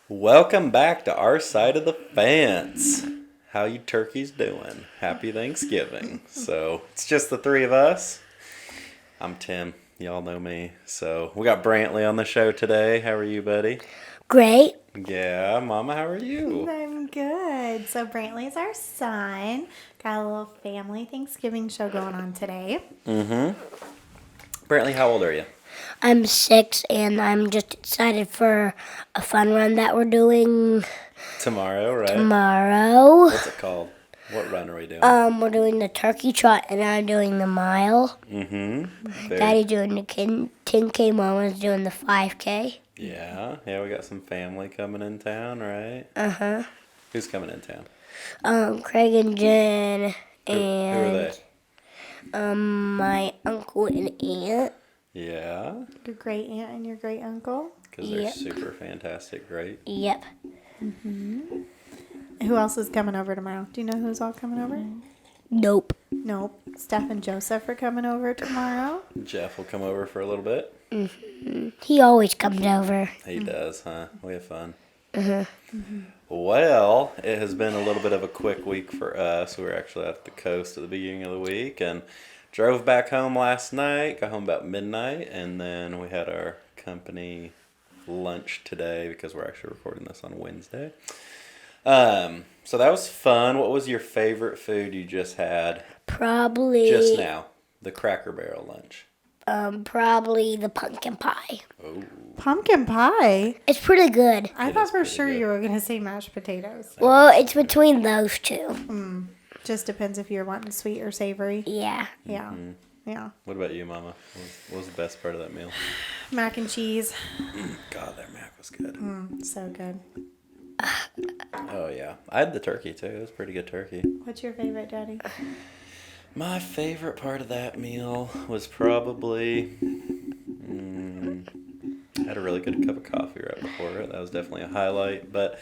Welcome back to our side of the fence. How you turkeys doing? Happy Thanksgiving. So it's just the three of us. I'm Tim. Y'all know me. So we got Brantley on the show today. How are you, buddy? Great. Yeah, Mama, how are you? I'm good. So Brantley's our son. Got a little family Thanksgiving show going on today. Brantley, how old are you? I'm 6 and I'm just excited for a fun run that we're doing Tomorrow, right? tomorrow. What's it called? What run are we doing? We're doing the turkey trot and I'm doing the mile. Very- Daddy doing the 10K, Mama's doing the 5K. Yeah, we got some family coming in town, right? Uh-huh. Who's coming in town? Craig and Jen Who are they? and my uncle and aunt. Yeah, Your great aunt and your great uncle. because they're Yep. super fantastic, great. Yep. Who else is coming over tomorrow? Do you know who's all coming over? Nope. Nope. Steph and Joseph are coming over tomorrow. Jeff will come over for a little bit. He always comes over. He does, huh? We have fun. Well, it has been a little bit of a quick week for us. We were actually at the coast at the beginning of the week and drove back home last night. Got home about midnight, and then we had our company lunch today because we're actually recording this on Wednesday. So that was fun. What was your favorite food you just had Probably. just now? The Cracker Barrel lunch. Probably the pumpkin pie. Oh, Pumpkin pie. It's pretty good. I It thought is for pretty sure good. you were going to say mashed potatoes. Well, it's between those two. Just depends if you're wanting sweet or savory. Yeah. Yeah. Yeah. what about you, Mama? What was the best part of that meal? Mac and cheese. God, that mac was good. So good. Oh yeah, I had the turkey too. It was pretty good turkey. What's your favorite, Daddy? My favorite part of that meal was probably I had a really good cup of coffee right before it. That was definitely a highlight. But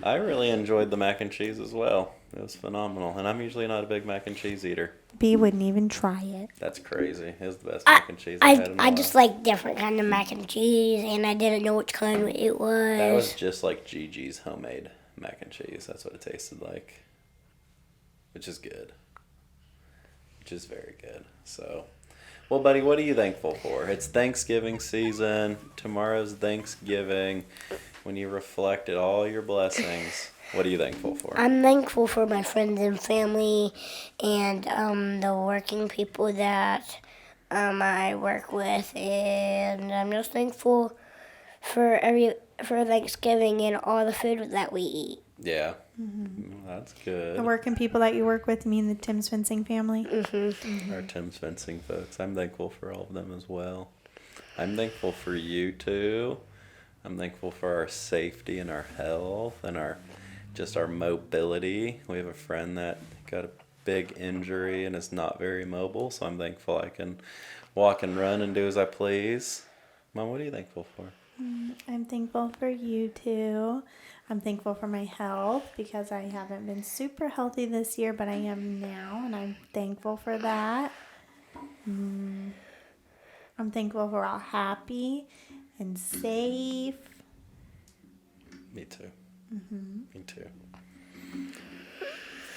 I really enjoyed the mac and cheese as well. It was phenomenal, and I'm usually not a big mac and cheese eater. B wouldn't even try it. That's crazy. It was the best mac and cheese I've had in a I while. just like different kind of mac and cheese, and I didn't know which kind it was. That was just like Gigi's homemade mac and cheese. That's what it tasted like, which is good. Which is very good. So, well, buddy, what are you thankful for? It's Thanksgiving season. Tomorrow's Thanksgiving. When you reflect at all your blessings, what are you thankful for? I'm thankful for my friends and family, and the working people that I work with, and I'm just thankful for Thanksgiving and all the food that we eat. Yeah, that's good. The working people that you work with, you mean the Tim's Fencing family? Our Tim's Fencing folks. I'm thankful for all of them as well. I'm thankful for you too. I'm thankful for our safety and our health and our mobility. We have a friend that got a big injury and is not very mobile, so I'm thankful I can walk and run and do as I please. Mom, what are you thankful for? I'm thankful for you too. I'm thankful for my health because I haven't been super healthy this year, but I am now, and I'm thankful for that. I'm thankful we're all happy and safe. Me too. Me too.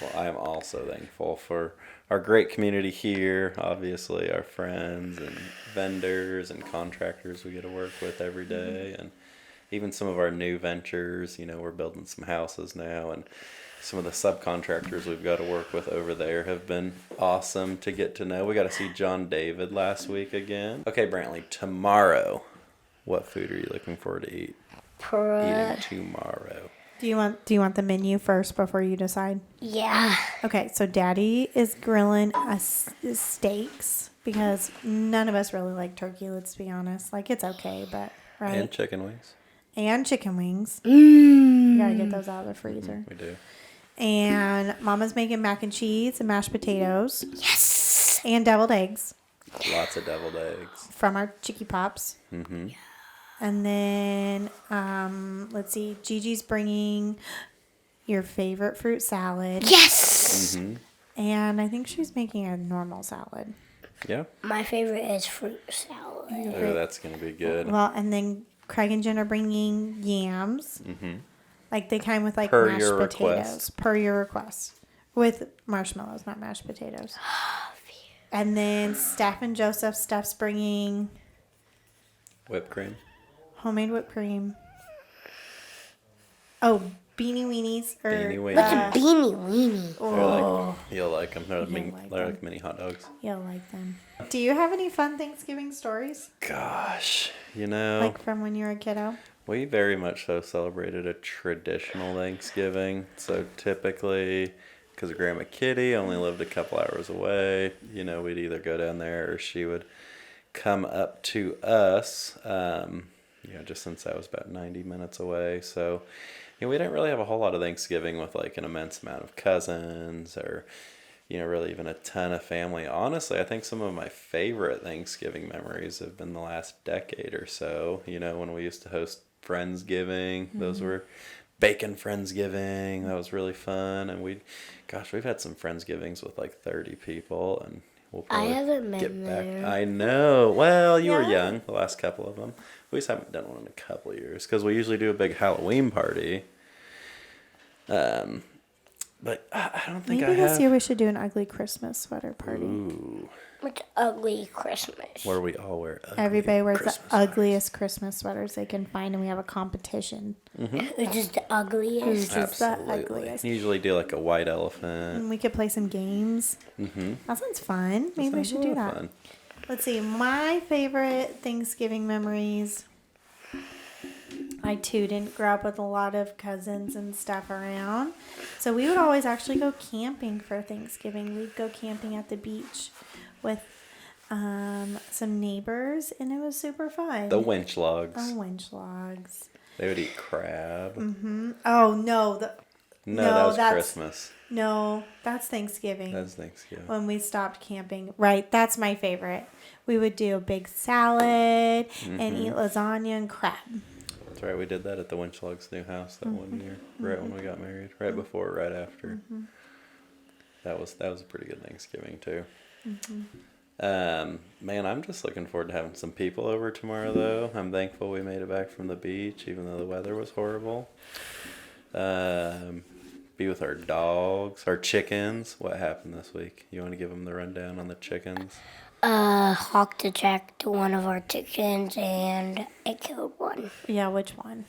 Well, I am also thankful for our great community here. Obviously, our friends and vendors and contractors we get to work with every day, and even some of our new ventures. You know, we're building some houses now, and some of the subcontractors we've got to work with over there have been awesome to get to know. We got to see John David last week again. Okay, Brantley, tomorrow, what food are you looking forward to eating tomorrow? Do you want the menu first before you decide? Yeah. Okay, so Daddy is grilling us steaks because none of us really like turkey. Let's be honest. Like, it's okay, but right. And chicken wings. And chicken wings. You gotta get those out of the freezer. We do. And Mama's making mac and cheese and mashed potatoes. Yes. And deviled eggs Lots of deviled eggs. from our Chicky Pops. Mm-hmm. And then, let's see, Gigi's bringing your favorite fruit salad. Yes. Mm-hmm. And I think she's making a normal salad. Yeah. My favorite is fruit salad. Oh, that's gonna be good. Well, and then Craig and Jen are bringing yams. Mm-hmm. Like they kind with like Per mashed your potatoes. request. Per your request. With marshmallows, not mashed potatoes. And then Steph and Joseph. Steph's bringing Whipped cream. homemade whipped cream. Oh, beanie weenies. Beanie What's weenies. a beanie weenie? You'll like them. They're, You'll mini, like they're them. like mini hot dogs. You'll like them. Do you have any fun Thanksgiving stories? Gosh, you know, Like from when you were a kiddo? we very much so celebrated a traditional Thanksgiving. So typically, because Grandma Kitty only lived a couple hours away, you know, we'd either go down there or she would come up to us. You know, just since I was about 90 minutes away. So, you know, we didn't really have a whole lot of Thanksgiving with like an immense amount of cousins or, you know, really even a ton of family. Honestly, I think some of my favorite Thanksgiving memories have been the last decade or so. You know, when we used to host Friendsgiving, those were bacon Friendsgiving. That was really fun. And we've had some Friendsgivings with like 30 people, and we'll probably haven't been get back. there. I know. Well, you were Yeah. young the last couple of them. We just haven't done one in a couple of years because we usually do a big Halloween party. But I don't think Maybe I this have. year we should do an ugly Christmas sweater party. Ooh, What's ugly Christmas? where we all wear ugly Everybody wears Christmas the ugliest Christmas sweaters they can find, and we have a competition. Which is the ugliest? Who's just the Absolutely. ugliest. Usually do like a white elephant. And we could play some games. Mm-hmm. That sounds fun. Maybe we should do that. Fun. Let's see. My favorite Thanksgiving memories. I too didn't grow up with a lot of cousins and stuff around. So we would always actually go camping for Thanksgiving. We'd go camping at the beach with some neighbors, and it was super fun. The winch logs. Oh, winch logs. They would eat crab. Oh, no. No, No, that was that's- Christmas. No, that's Thanksgiving. That's Thanksgiving. When we stopped camping. Right, that's my favorite. We would do a big salad and eat lasagna and crab. That's right. We did that at the Winchlogs' new house that one year, right when we got married, right before, right after. That was a pretty good Thanksgiving too. Man, I'm just looking forward to having some people over tomorrow, though. I'm thankful we made it back from the beach, even though the weather was horrible. Be with our dogs, our chickens. What happened this week? You want to give them the rundown on the chickens? Hawk attacked one of our chickens and it killed one. Yeah, which one?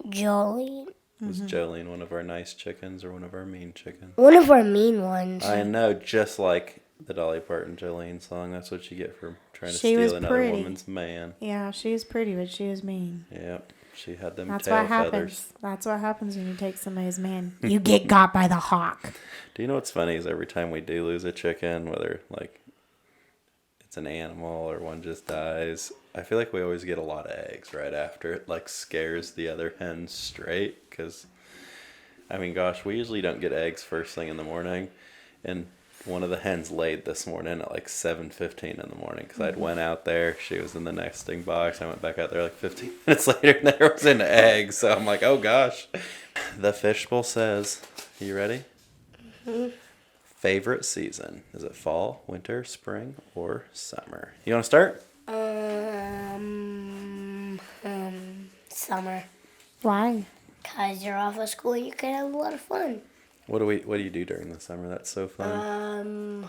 Jolly. Was Jolene one of our nice chickens or one of our mean chickens? One of our mean ones. I know, just like the Dolly Parton Jolene song. That's what you get for trying to She was steal another pretty. woman's man. Yeah, she was pretty, but she was mean. Yep, she had them That's tail what feathers. happens. That's what happens when you take somebody's man. You get got by the hawk. Do you know what's funny is every time we do lose a chicken, whether like it's an animal or one just dies, I feel like we always get a lot of eggs right after. It like scares the other hens straight because, I mean, gosh, we usually don't get eggs first thing in the morning, and one of the hens laid this morning at like 7:15 in the morning because I'd went out there. She was in the nesting box. I went back out there like 15 minutes later, and there was an egg. So I'm like, oh gosh. The fishbowl says, you ready? Favorite season? Is it fall, winter, spring, or summer? You want to start? Summer. Why? Because you're off of school and you can have a lot of fun. What do you do during the summer? That's so fun.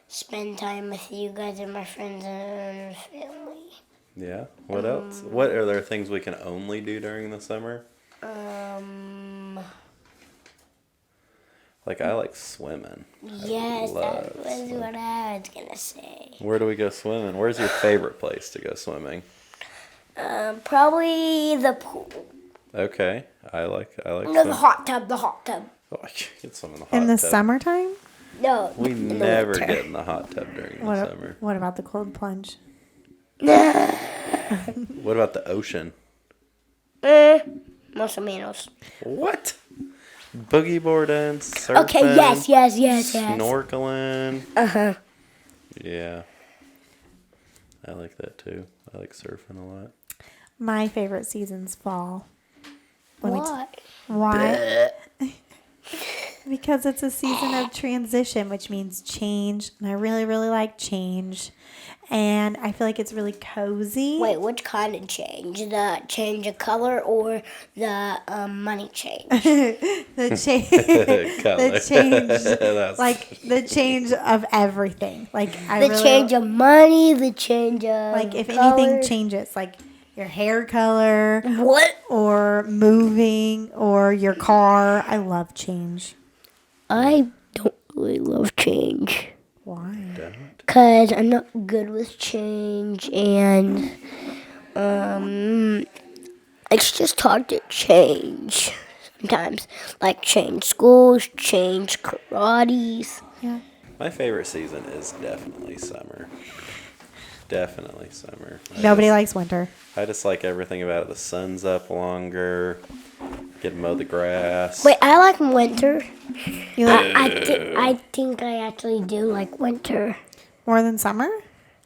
Spend time with you guys and my friends and family. Yeah. What else? What are there things we can only do during the summer? Like I like swimming. Yes, love that was what I was gonna say. Where do we go swimming? Where's your favorite place to go swimming? Probably the pool. Okay. I like No, swimming. the hot tub. Oh, I can't get some in the hot In the tub. summertime? No. We in the never winter. get in the hot tub during the summer. What about the cold plunge? What about the ocean? Más o menos. What? Boogie boarding, surfing. Okay, yes. Snorkeling. Uh-huh. Yeah. I like that too. I like surfing a lot. My favorite season's fall. Let me What? Why? Because it's a season of transition, which means change. And I really, really like change. And I feel like it's really cozy. Wait, which kind of change? The change of color or the money change? the change, Color. the change, That's- like the change of everything. Like The change of money, the change of like if color. anything changes, like your hair color What? or moving or your car. I love change. I don't really love change. Why? Because I'm not good with change and it's just hard to change sometimes. Like change schools, change karates. Yeah. My favorite season is definitely summer. Definitely summer. Nobody likes winter. I just like everything about it. The sun's up longer. Get to mow the grass. Wait, I like winter. You like I think I actually do like winter. more than summer?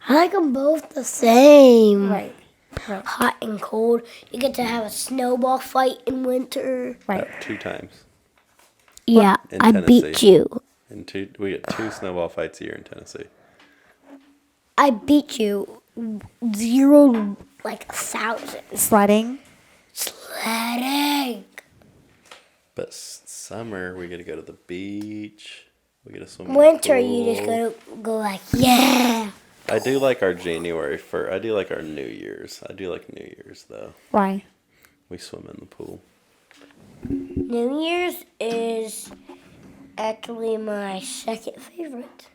I like them both the same. Right. Hot and cold. You get to have a snowball fight in winter. Right. 2 times. Yeah, In I beat Tennessee. you. We get 2 snowball fights a year in Tennessee. I beat you 0 like 1,000. Sledding. Sledding. But summer, we get to go to the beach. We get to swim. in the Winter, you just pool. go like, yeah. I do like our January I do like our New Year's. I do like New Year's though. Why? We swim in the pool. New Year's is actually my second favorite.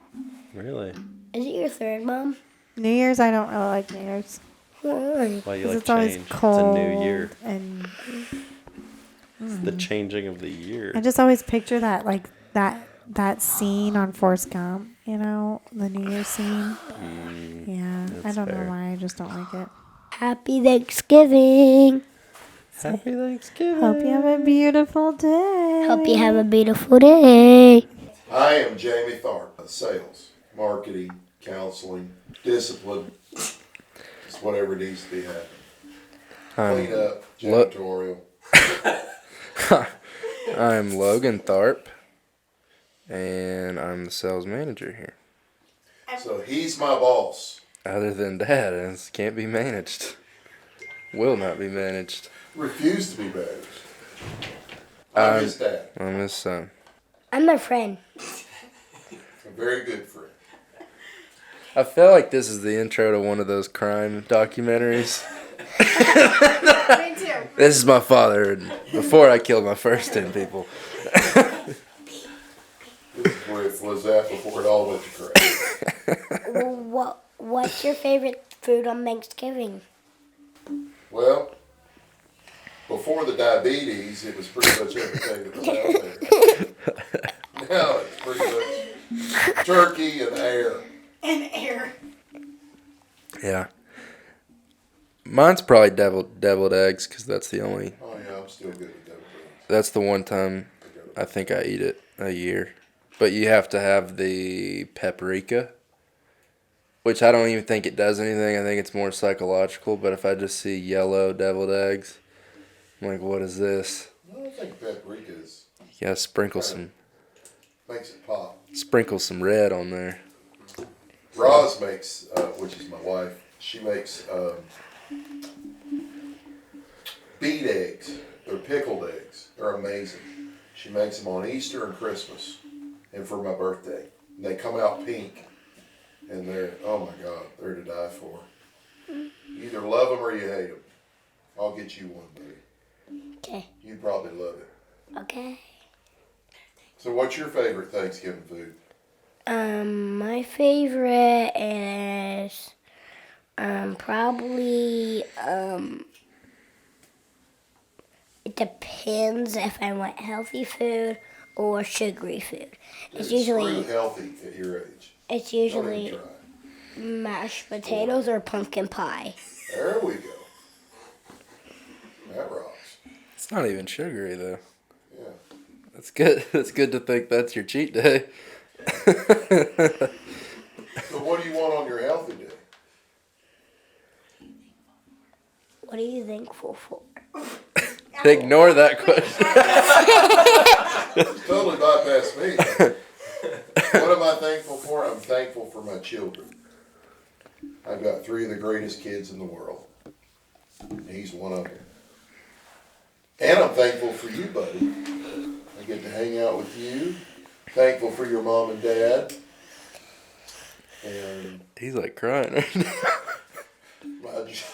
Really? Is it your third, Mom? New Year's, I don't really like New Year's. Why? Why you 'Cause like it's always change? cold. It's a new year. And It's the changing of the year. I just always picture that, like, that scene on Forrest Gump, you know, the New Year's scene. Yeah, I that's don't fair. know why. I just don't like it. Happy Thanksgiving. Happy Thanksgiving. Hope you have a beautiful day. Hope you have a beautiful day. I am Jamie Tharp. Sales, marketing, counseling, discipline, just whatever needs to be happening. Clean up, janitorial. I'm Logan Tharp, and I'm the sales manager here. So he's my boss. Other than that, it can't be managed. Will not be managed. Refuse to be managed. I'm his dad. I'm his son. I'm their friend. A very good friend. I feel like this is the intro to one of those crime documentaries. Me too. This is my father, and before I killed my first 10 people. This is where it was at before it all went to crap. What's your favorite food on Thanksgiving? Well, before the diabetes, it was pretty much everything that was out there. Now it's pretty much turkey and air. And air. Yeah. Mine's probably deviled eggs, because that's the only, Oh yeah, I'm still good at deviled eggs. that's the one time I think I eat it a year. But you have to have the paprika, which I don't even think it does anything. I think it's more psychological. But if I just see yellow deviled eggs, I'm like, what is this? I don't think paprika is, You gotta sprinkle makes it pop. some red on there. Roz makes, which is my wife, she makes beet eggs. They're pickled eggs. They're amazing. She makes them on Easter and Christmas and for my birthday. And they come out pink. And they're, oh my God, they're to die for. You either love them or you hate them. I'll get you one, buddy. Okay. You'd probably love it. Okay. So what's your favorite Thanksgiving food? My favorite is probably it depends if I want healthy food or sugary food. It's pretty usually healthy at your age. it's Don't even usually try. mashed potatoes or pumpkin pie. There we go. That rocks. It's not even sugary though. Yeah. That's good. That's good to think that's your cheat day. So what do you want on your healthy day? What are you thankful for? I Ignore that question. Totally bypassed me. What am I thankful for? I'm thankful for my children. I've got 3 of the greatest kids in the world. He's one of them. And I'm thankful for you, buddy. I get to hang out with you. Thankful for your mom and dad. And He's like crying right now. I just,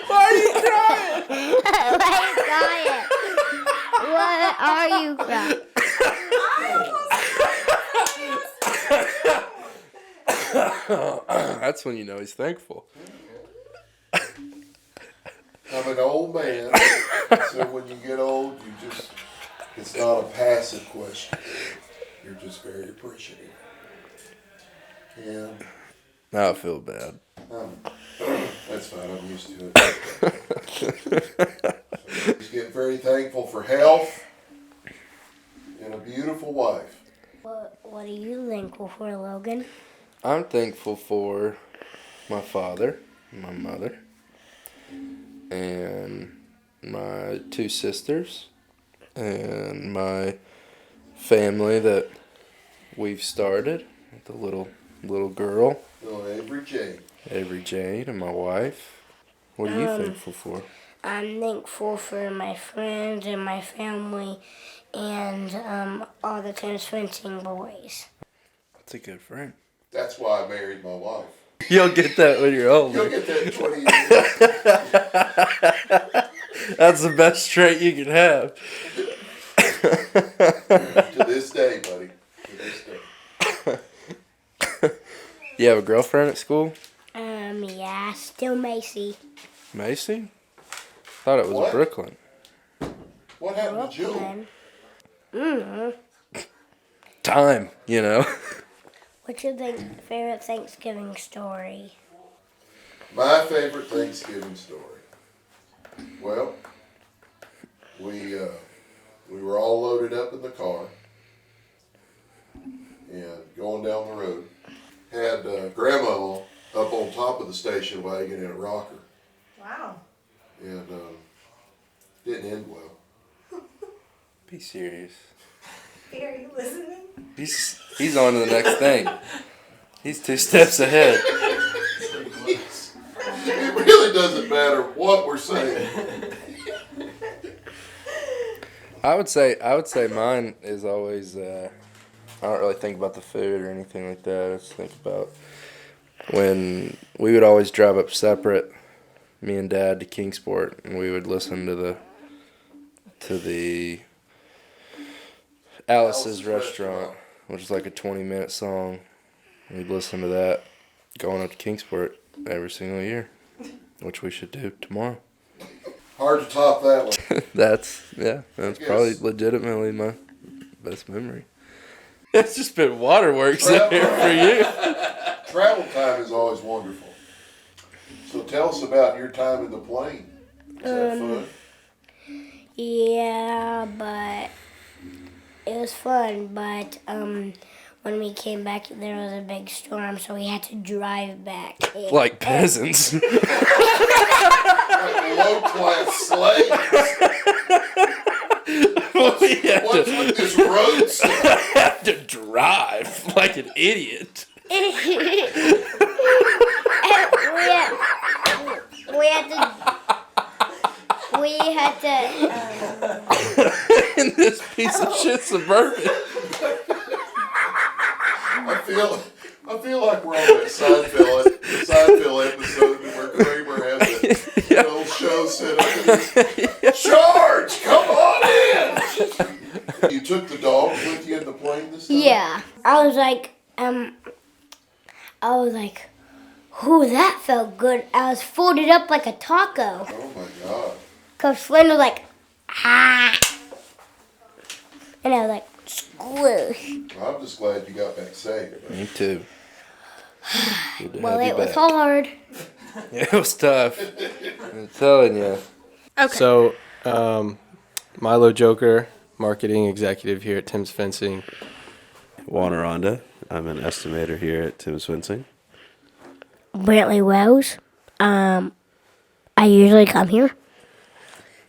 Why are you crying? Why are you crying? That's when you know he's thankful. I'm an old man, so when you get old, it's not a passive question. You're just very appreciative. And Now I feel bad. that's fine, I'm used to it. Just get very thankful for health and a beautiful wife. What are you thankful for, Logan? I'm thankful for my father, my mother, and my 2 sisters, and my family that we've started. The little girl, Oh, every J. Avery Jade, and my wife. What are you thankful for? I'm thankful for my friends and my family and all the tennis fencing boys. That's a good friend. That's why I married my wife. You'll get that when you're You'll older. get that in 20 years. That's the best trait you can have. To this day, buddy. To this day. You have a girlfriend at school? Yeah, still Macy. Macy? Thought it was What? Brooklyn. What happened to Jewel? Brooklyn. Time, you know. What's your favorite Thanksgiving story? My favorite Thanksgiving story. Well, we were all loaded up in the car and going down the road. Had Grandma up on top of the station wagon in a rocker, Wow. and didn't end well. Be serious. Are you listening? He's on to the next thing. He's 2 steps ahead. It really doesn't matter what we're saying. I would say mine is always I don't really think about the food or anything like that. I just think about when we would always drive up separate, me and Dad, to Kingsport, and we would listen to the Alice's Restaurant, which is like a 20-minute song. We'd listen to that going up to Kingsport every single year, which we should do tomorrow. Hard to top that one. That's probably Yes. legitimately my best memory. It's just been waterworks in here for you. Travel time is always wonderful. So tell us about your time in the plane. Was that fun? Yeah, but it was fun. But when we came back, there was a big storm, so we had to drive back. Like peasants. Like low-class slaves. We had What's with this road stuff? have to drive like an idiot. we had to In this piece of shit Suburban. I feel like we're on that Seinfeld episode where Kramer had the old show set up. Charge! Come on in! You took the dog with you in the plane this time? yeah. I was like, "Ooh, that felt good." I was folded up like a taco. Oh my God. Cause Flynn was like, "Ah," and I was like, "Squish." Well, I'm just glad you got back safe. Me too. Good to Well, have you it was back. hard. Yeah, it was tough. I'm telling you. Okay. So, Milo Joker, marketing executive here at Tim's Fencing. Juan Aranda. I'm an estimator here at Tim's Fencing. Brantley Wells. I usually come here.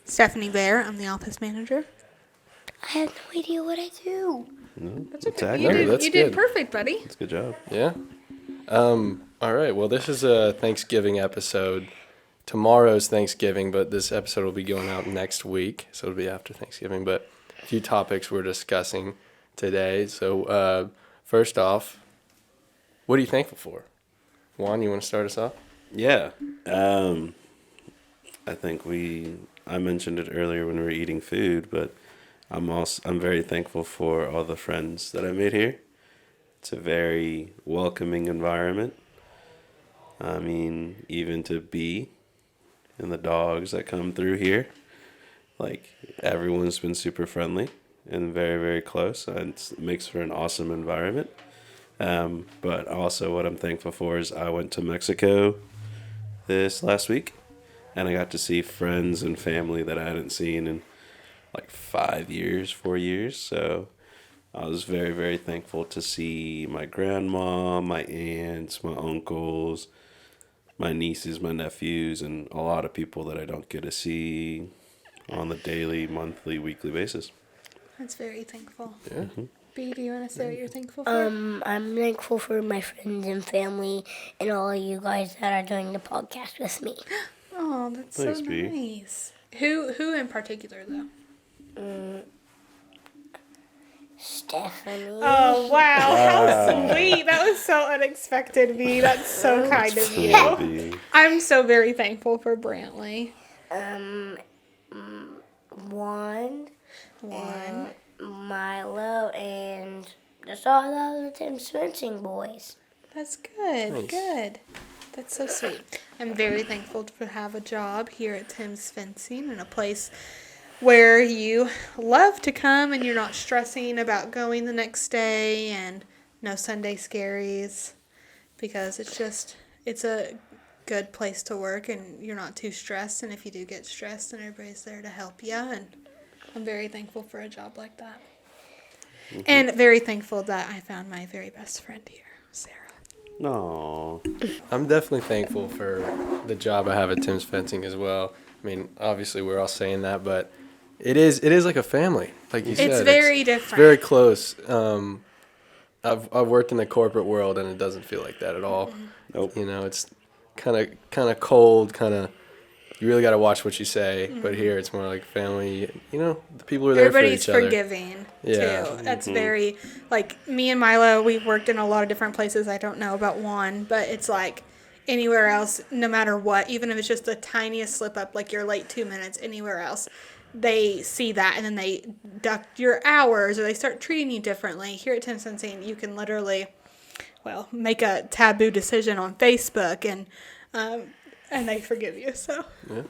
Stephanie Bear. I'm the office manager. I have no idea what I do. No, That's okay. exactly. You did, That's you did good. perfect, buddy. That's a good job. Yeah. All right. Well, this is a Thanksgiving episode. Tomorrow's Thanksgiving, but this episode will be going out next week, so it'll be after Thanksgiving. But a few topics we're discussing today. So, first off, what are you thankful for? Juan, you want to start us off? Yeah. I think I mentioned it earlier when we were eating food, but I'm very thankful for all the friends that I made here. It's a very welcoming environment. I mean, even to be and the dogs that come through here, like everyone's been super friendly and very, very close. And it makes for an awesome environment. But also what I'm thankful for is I went to Mexico this last week, and I got to see friends and family that I hadn't seen in like 4 years. So I was very, very thankful to see my grandma, my aunts, my uncles, my nieces, my nephews, and a lot of people that I don't get to see on the daily, monthly, weekly basis. That's very thankful. Yeah. B, do you want to say what you're thankful for? I'm thankful for my friends and family and all of you guys that are doing the podcast with me. Oh, that's Thanks, so B. nice. Who in particular, though? Stephanie. Oh, wow. How sweet. That was so unexpected, B. That's so kind of you. Maybe. I'm so very thankful for Brantley. One, Milo, and just all the other Tim's fencing boys. That's good. Nice. Good. That's so sweet. I'm very thankful to have a job here at Tim's Fencing in a place where you love to come and you're not stressing about going the next day and no Sunday scaries, because it's a good place to work and you're not too stressed, and if you do get stressed, then everybody's there to help you, and I'm very thankful for a job like that. And very thankful that I found my very best friend here, Sarah. No. I'm definitely thankful for the job I have at Tim's Fencing as well. I mean, obviously we're all saying that, but it is like a family, like you said. It's very different. It's very close. I've worked in the corporate world, and it doesn't feel like that at all. Nope. You know, it's kind of cold, you really got to watch what you say. But here it's more like family. You know, the people are there Everybody's for each other. forgiving, Yeah. too. That's very, like, me and Milo, we've worked in a lot of different places. I don't know about one, but it's like anywhere else, no matter what, even if it's just the tiniest slip up, like you're late 2 minutes, anywhere else, they see that and then they deduct your hours or they start treating you differently. Here at Tim's Fencing, you can literally, make a taboo decision on Facebook and they forgive you, so. Yeah.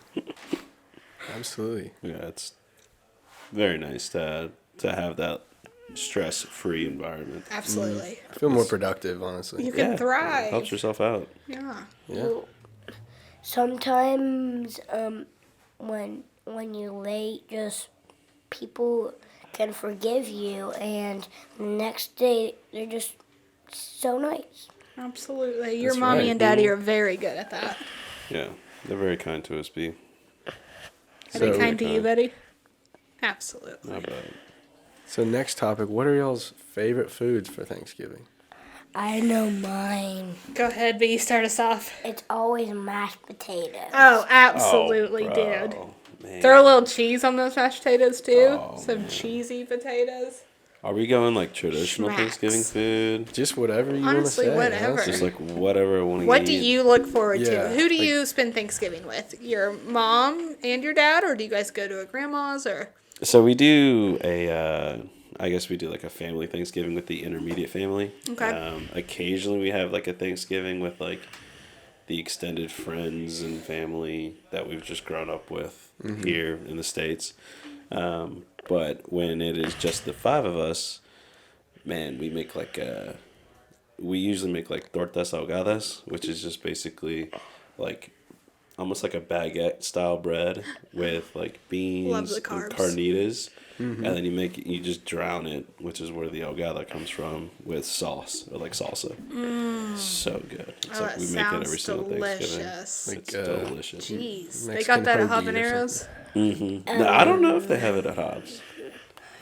Absolutely. Yeah, it's very nice to have that stress-free environment. Absolutely. I feel more productive, honestly. You can Yeah, thrive. helps yourself out. Yeah. Yeah. Sometimes, when you're late, just people can forgive you, and the next day they're just so nice. Absolutely. Your That's mommy right. and daddy are very good at that. Yeah, they're very kind to us, B. Are So- they kind to you, Betty? Absolutely. Not bad. So next topic, what are y'all's favorite foods for Thanksgiving? I know mine. Go ahead, B. Start us off. It's always mashed potatoes. Oh, absolutely, Oh, dude. bro, man. Throw a little cheese on those mashed potatoes, too. Oh, Some cheesy potatoes. Are we going like traditional Schmacks. Thanksgiving food? Just whatever you want to Honestly, say. whatever. honestly. Just like whatever I want to eat. What do you look forward Yeah, to? Who do like- you spend Thanksgiving with? Your mom and your dad, or do you guys go to a grandma's, or? So we do I guess we do like a family Thanksgiving with the intermediate family. Okay. Occasionally we have like a Thanksgiving with like the extended friends and family that we've just grown up with here in the States. But when it is just the 5 of us, man, we make we usually make like tortas ahogadas, which is just basically like almost like a baguette style bread with like beans Love the and carbs. carnitas. And then you just drown it, which is where the hogada comes from, with sauce or like salsa. So good. It's Oh, like that we make it every sounds single Thanksgiving. delicious. Like, It's delicious. Jeez, they Mexican got that at hoagie or Habaneros. No, I don't know if they have it at Hobbs.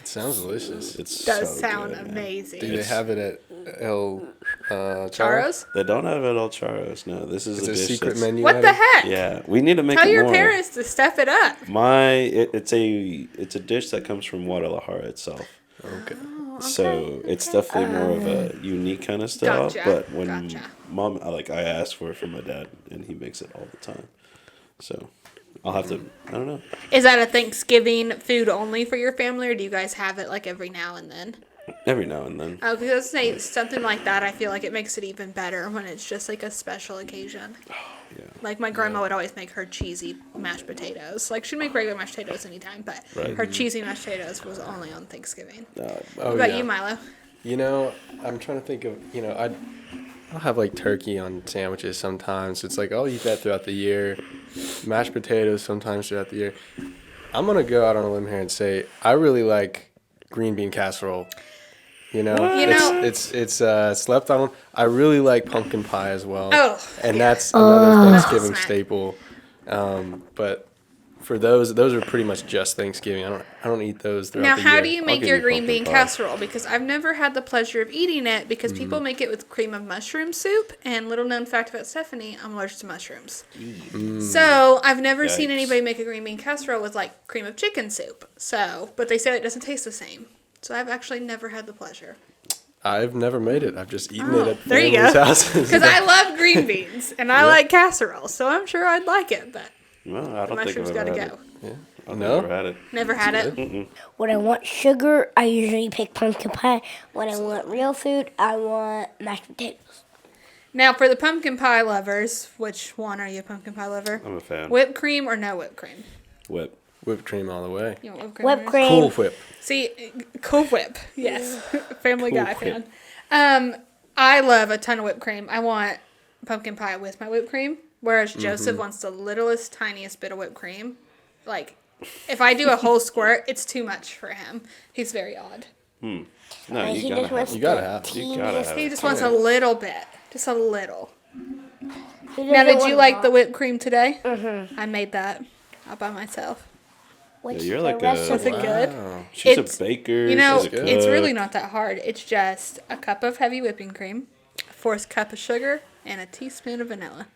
It sounds delicious. It's Does so sound good, man. amazing. Do they have it at El Charo? Charos? They don't have it at El Charos. No, this is It's a a dish secret that's- menu. What the item? heck? Yeah, we need to make Tell it your more. parents to step it up. It's a dish that comes from Guadalajara itself. Okay. So it's definitely more of a unique kind of style. Gotcha, But when gotcha. I asked for it from my dad, and he makes it all the time. So I'll have to. I don't know. Is that a Thanksgiving food only for your family, or do you guys have it like every now and then? Every now and then. I was gonna say something like that. I feel like it makes it even better when it's just like a special occasion. Yeah. Like my grandma would always make her cheesy mashed potatoes. Like she'd make regular mashed potatoes anytime, but Right. her cheesy mashed potatoes was only on Thanksgiving. Oh, What about yeah. you, Milo? You know, I'm trying to think of, I'll have like turkey on sandwiches sometimes. It's like I'll eat that throughout the year. Mashed potatoes sometimes throughout the year. I'm going to go out on a limb here and say I really like green bean casserole. You know, You know- it's slept on. I really like pumpkin pie as well. Oh, and yeah. that's another Thanksgiving Snack. staple. But for those are pretty much just Thanksgiving. I don't eat those throughout Now, the how year. do you I'll make give your you green pumpkin bean pie. casserole? Because I've never had the pleasure of eating it because people make it with cream of mushroom soup. And little known fact about Stephanie, I'm allergic to mushrooms. So I've never seen Yikes. anybody make a green bean casserole with like cream of chicken soup. So, but they say it doesn't taste the same. So I've actually never had the pleasure. I've never made it. I've just eaten Oh, it at there you families' go. houses. Because I love green beans and I like casserole, so I'm sure I'd like it, but No, I don't think mushrooms I've gotta ever had go. it. Yeah. I've No? never had it. Never had it. When I want sugar, I usually pick pumpkin pie. When I want real food, I want mashed potatoes. Now, for the pumpkin pie lovers, which one are you, a pumpkin pie lover? I'm a fan. Whipped cream or no whipped cream? Whip. Whipped cream all the way. You want whipped cream? Whipped or- cream. Cool Whip. See, Cool Whip. Yes. Family Cool Guy Whip. fan. I love a ton of whipped cream. I want pumpkin pie with my whipped cream, whereas Joseph wants the littlest, tiniest bit of whipped cream. Like, if I do a whole squirt, it's too much for him. He's very odd. No, He you just gotta wants have You gotta the have it. You gotta teeniest- have He it. just wants a little bit. Just a little. he Now, doesn't did you want like a the lot. whipped cream today? Mm-hmm. I made that all by myself. What's you're the like rest a- of Was it it? good? Wow. She's It's- a baker. You know, she's a it's really cook. not that hard. It's just a cup of heavy whipping cream, a fourth cup of sugar, and a teaspoon of vanilla.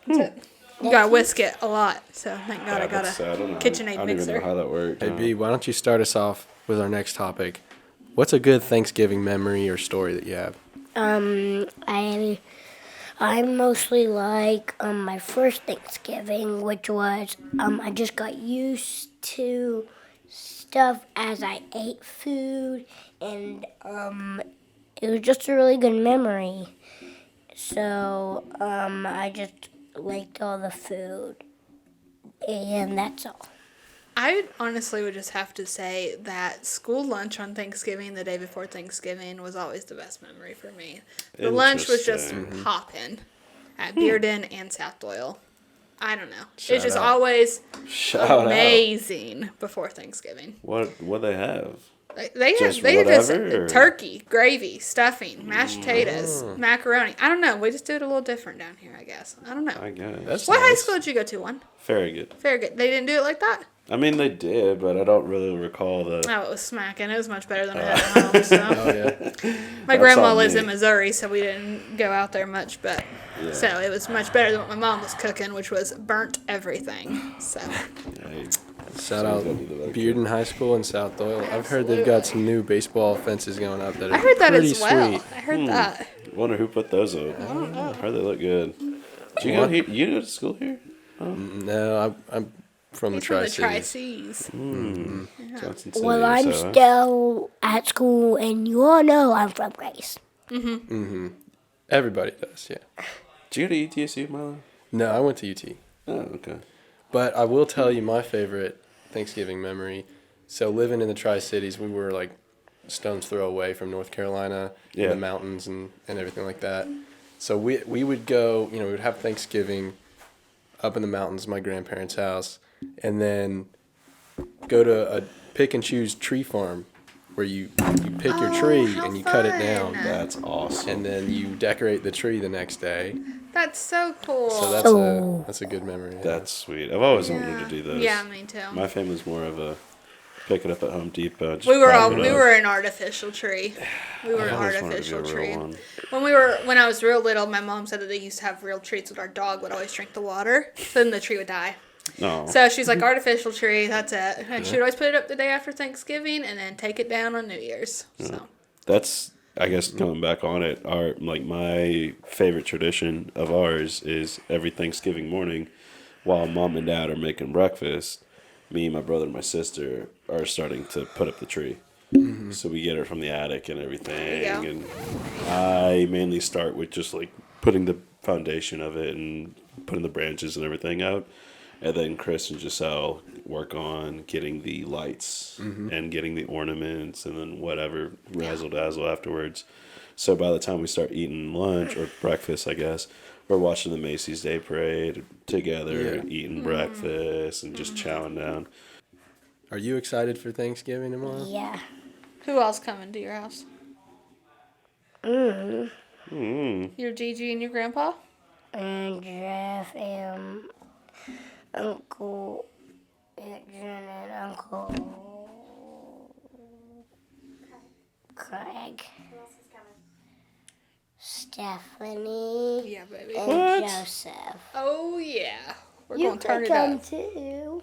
That's it. You gotta whisk it a lot. So thank God I Yeah, got that's- I don't a know. KitchenAid I don't even know mixer. how that works. Hey, B, why don't you start us off with our next topic? What's a good Thanksgiving memory or story that you have? I mostly like my first Thanksgiving, which was I just got used to stuff as I ate food, and it was just a really good memory. So I just liked all the food, and that's all. I honestly would just have to say that school lunch on Thanksgiving, the day before Thanksgiving, was always the best memory for me. The lunch was just Interesting. popping at Bearden and South Doyle. I don't know. Shout It's just out. always Shout out. amazing before Thanksgiving. What they have? They Just had whatever, or- turkey, gravy, stuffing, mashed potatoes, macaroni. I don't know. We just do it a little different down here, I guess. I don't know. I guess. That's What high nice. school did you go to? One? Very good. Very good. They didn't do it like that? I mean, they did, but I don't really recall the. Oh, it was smacking. It was much better than I had at home. So. Oh, yeah. My That's grandma on lives me. in Missouri, so we didn't go out there much, but Yeah. so it was much better than what my mom was cooking, which was burnt everything. So Hey, Shout out Sounds like you like Bearden High School in South Doyle. I've heard they've got some new baseball fences going up that are I heard that pretty as well. sweet. I heard that. wonder who put those up. I heard they look good. Did you go here? You go to school here? No, I'm from the He's from the Tri-Cities. Tri-Seas. Johnson City. Well, I'm so, huh? still at school, and you all know I'm from Grace. Everybody does, yeah. Did you go to ETSU, Milo? No, I went to UT. Oh, okay. But I will tell you my favorite Thanksgiving memory. So living in the Tri-Cities, we were like stone's throw away from North Carolina, Yeah. the mountains and everything like that. So we would go, we would have Thanksgiving up in the mountains, my grandparents' house, and then go to a pick and choose tree farm where you pick your tree how and you cut it fun. down, That's awesome. and then you decorate the tree the next day. That's so cool. So that's a good memory. Yeah. That's sweet. I've always wanted to do those. Yeah, me too. My family's more of a pick it up at Home Depot. Just We were prop it up. an artificial tree. We were an I always wanted to be artificial a real tree. one. When I was real little, my mom said that they used to have real trees, but our dog would always drink the water, so then the tree would die. No. So she's like, artificial tree, that's it. And she would always put it up the day after Thanksgiving and then take it down on New Year's. So That's, I guess, coming back on it. My favorite tradition of ours is every Thanksgiving morning, while Mom and Dad are making breakfast, me, my brother, and my sister are starting to put up the tree. So we get it from the attic and everything, There you and I mainly start with just like putting the foundation of it and putting the branches and everything out. And then Chris and Giselle work on getting the lights and getting the ornaments and then whatever razzle dazzle afterwards. So by the time we start eating lunch or breakfast, I guess, we're watching the Macy's Day Parade together, eating breakfast and just chowing down. Are you excited for Thanksgiving tomorrow? Yeah. who else coming to your house? Mm. Your Gigi and your grandpa? And Jeff and Uncle Aunt Jen and Uncle Craig. Stephanie Yeah, baby. and Joseph. Oh yeah. We're You gonna turn could it come up. too.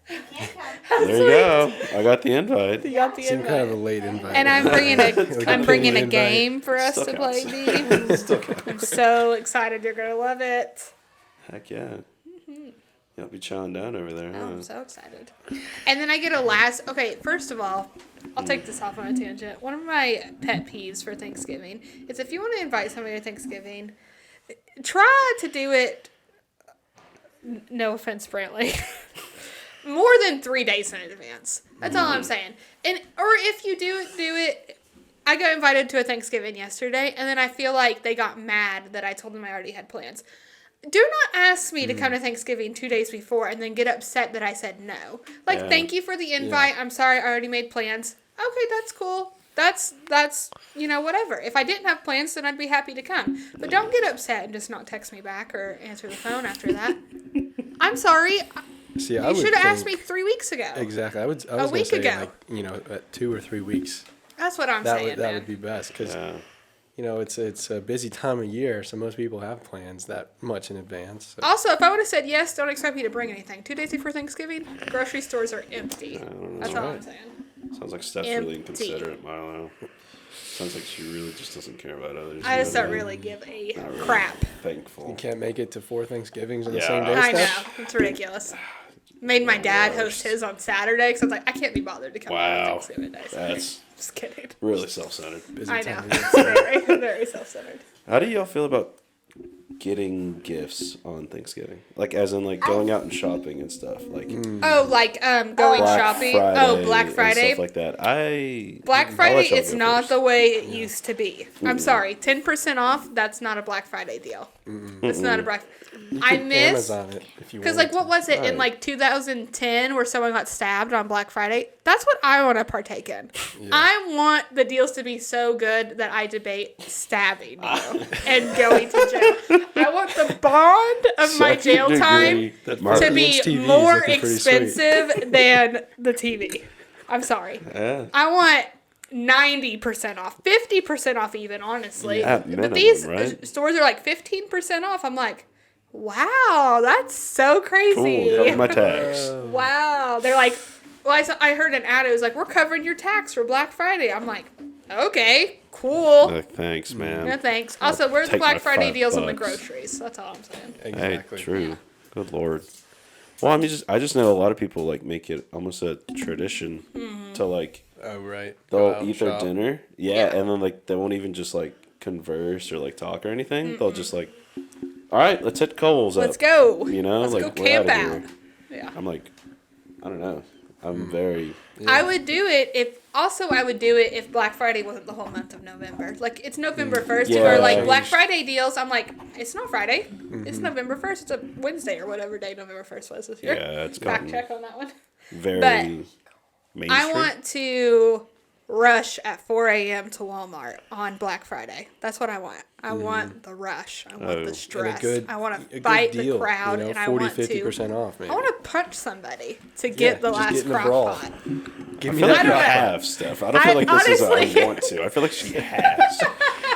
There you go. I got the invite. You got the Seemed kind of a invite. late invite. And I'm bringing a Like I'm bringing a invite. game for us Still to play, counts. Dee. I'm so excited. You're gonna love it. Heck yeah. You'll be chowing down over there, Oh, huh? I'm so excited. And then I get a last. Okay, first of all, I'll take this off on a tangent. One of my pet peeves for Thanksgiving is if you want to invite somebody to Thanksgiving, try to do it. No offense, Brantley. More than 3 days in advance. That's all I'm saying. And or if you do it. I got invited to a Thanksgiving yesterday, and then I feel like they got mad that I told them I already had plans. Do not ask me to come to Thanksgiving 2 days before and then get upset that I said no. Like, Yeah. thank you for the invite. I'm sorry, I already made plans. Okay, that's cool. That's whatever. If I didn't have plans, then I'd be happy to come. But don't get upset and just not text me back or answer the phone after that. I'm sorry. See, I You would should have asked think- me 3 weeks ago. Exactly. I was gonna week say ago. at 2 or 3 weeks. That's what I'm That saying, would that man. would be best because Yeah. it's a busy time of year, so most people have plans that much in advance. So. Also, if I would have said yes, don't expect me to bring anything. 2 days before Thanksgiving, grocery stores are empty. That's all I'm saying. Sounds like Steph's really Empty. inconsiderate, Milo. Sounds like she really just doesn't care about others. I just you don't know? really give a Not really crap. Thankful. You can't make it to 4 Thanksgivings on the Yeah. same day. I know. Steph? It's ridiculous. Made my dad host Worse. his on Saturday because I was like, I can't be bothered to come on Wow. Thanksgiving Day. So That's just kidding. really self-centered. Busy I time know. of year. It's very, very self-centered. How do y'all feel about getting gifts on Thanksgiving? Like, as in, like, going out and shopping and stuff. Like, Oh, like going Black shopping. Friday Black and Friday. stuff like that. Black I'll Friday let y'all is go not first. the way it used to be. I'm sorry. 10% off, that's not a Black Friday deal. That's not a Black I miss Amazon it if you because wanted like what was it in Right. like 2010 where someone got stabbed on Black Friday? That's what I want to partake in. I want the deals to be so good that I debate stabbing you and going to jail. I want the bond of my Second jail time degree to murder. be Martin's TV is more looking pretty sweet. expensive than the TV. I'm sorry. Yeah. I want 90% off, 50% off, even honestly. Yeah, at but minimum, these right? stores are like 15% off. I'm like, wow, that's so crazy. Cool. Cover my tax. Wow. They're like, well, I heard an ad. It was like, we're covering your tax for Black Friday. I'm like, okay, cool. Like, thanks, man. No thanks. Also, where's the take Black my Friday $5. deals on the groceries? That's all I'm saying. Exactly. Hey, true. Good lord. Well, I just know a lot of people like make it almost a tradition to like Oh right. Go out they'll and eat their shop. dinner, Yeah. and then like they won't even just like converse or like talk or anything. They'll just like, all right, let's hit Kohl's Let's up. go. You know, Let's like go we're camp outta out. here. Yeah. I'm like, I don't know. I'm very. I would do it if Black Friday wasn't the whole month of November. Like it's November 1st, Yeah. or like Black Friday deals. I'm like, it's not Friday. It's November 1st. It's a Wednesday or whatever day November 1st was this year. Yeah, it's Fact gotten check on that one. very But mainstream. I want to rush at 4 a.m. to Walmart on Black Friday. That's what I want. I want the rush. I want Oh. the And a stress. I want a to good fight deal, the crowd, you know, and I 40, want to. 50% off, maybe. I want to punch somebody to Yeah, get the just last get in a crock brawl. pot. Give I me feel that like you don't know. have, Steph. I don't feel like this is honestly- I want to. I feel like she has.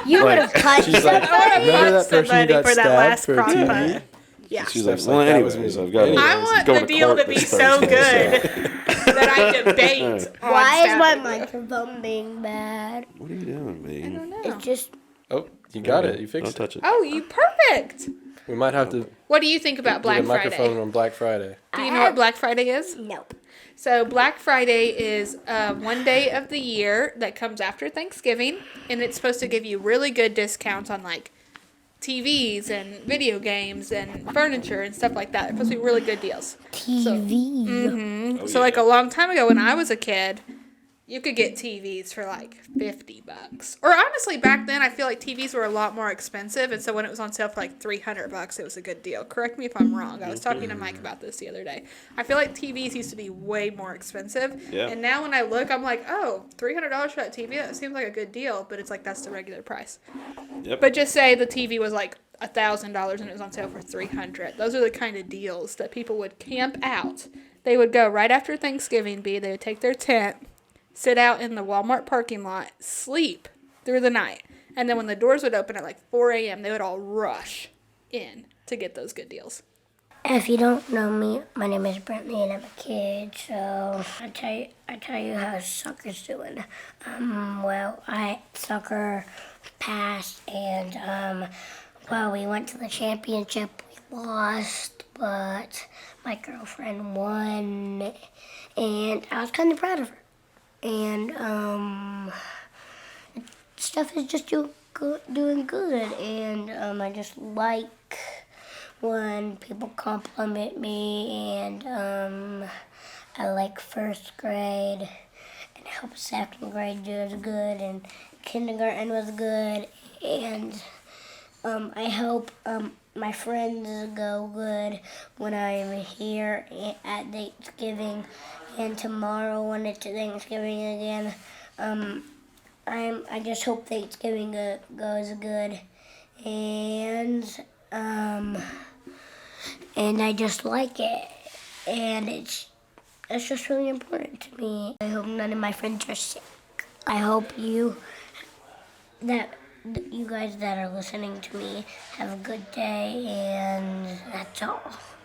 You would have punched She's like, somebody. I want to remember punch that person who somebody got for that stabbed last for crock TV? pot. Yeah. She's Steph's like, well, like, that was anyways, me. I've got to. I want go the to deal court to be this so Thursday, good that I debate on Why is my Saturday. microphone being bad? What are you doing, I babe? don't know. It's just Oh, you got it. You Don't fixed it. touch it. Oh, you perfect. We might have to What do you think about get Black a microphone Friday? on Black Friday. Do you know what Black Friday is? nope. So Black Friday is one day of the year that comes after Thanksgiving, and it's supposed to give you really good discounts on like TVs and video games and furniture and stuff like that. It's supposed to be really good deals. TV. So like a long time ago when I was a kid, you could get TVs for like $50. Or honestly, back then I feel like TVs were a lot more expensive, and so when it was on sale for like $300, it was a good deal. Correct me if I'm wrong. I was talking to Mike about this the other day. I feel like TVs used to be way more expensive, Yeah. and now when I look, I'm like, oh, $300 for that TV? That seems like a good deal, but it's like that's the regular price. Yep. But just say the TV was like $1,000 and it was on sale for $300. Those are the kind of deals that people would camp out. They would go right after Thanksgiving. They would take their tent, sit out in the Walmart parking lot, sleep through the night, and then when the doors would open at like 4 a.m., they would all rush in to get those good deals. If you don't know me, my name is Brantley and I'm a kid. So I tell you how soccer's doing. Well, soccer passed, and well, we went to the championship. We lost, but my girlfriend won, and I was kind of proud of her. And stuff is just doing good, and I just like when people compliment me, and I like first grade, and hope second grade does good, and kindergarten was good, and I hope my friends go good when I'm here at Thanksgiving, and tomorrow when it's Thanksgiving again. I just hope Thanksgiving goes good, and I just like it, and it's just really important to me. I hope none of my friends are sick. I hope you guys that are listening to me have a good day, and that's all.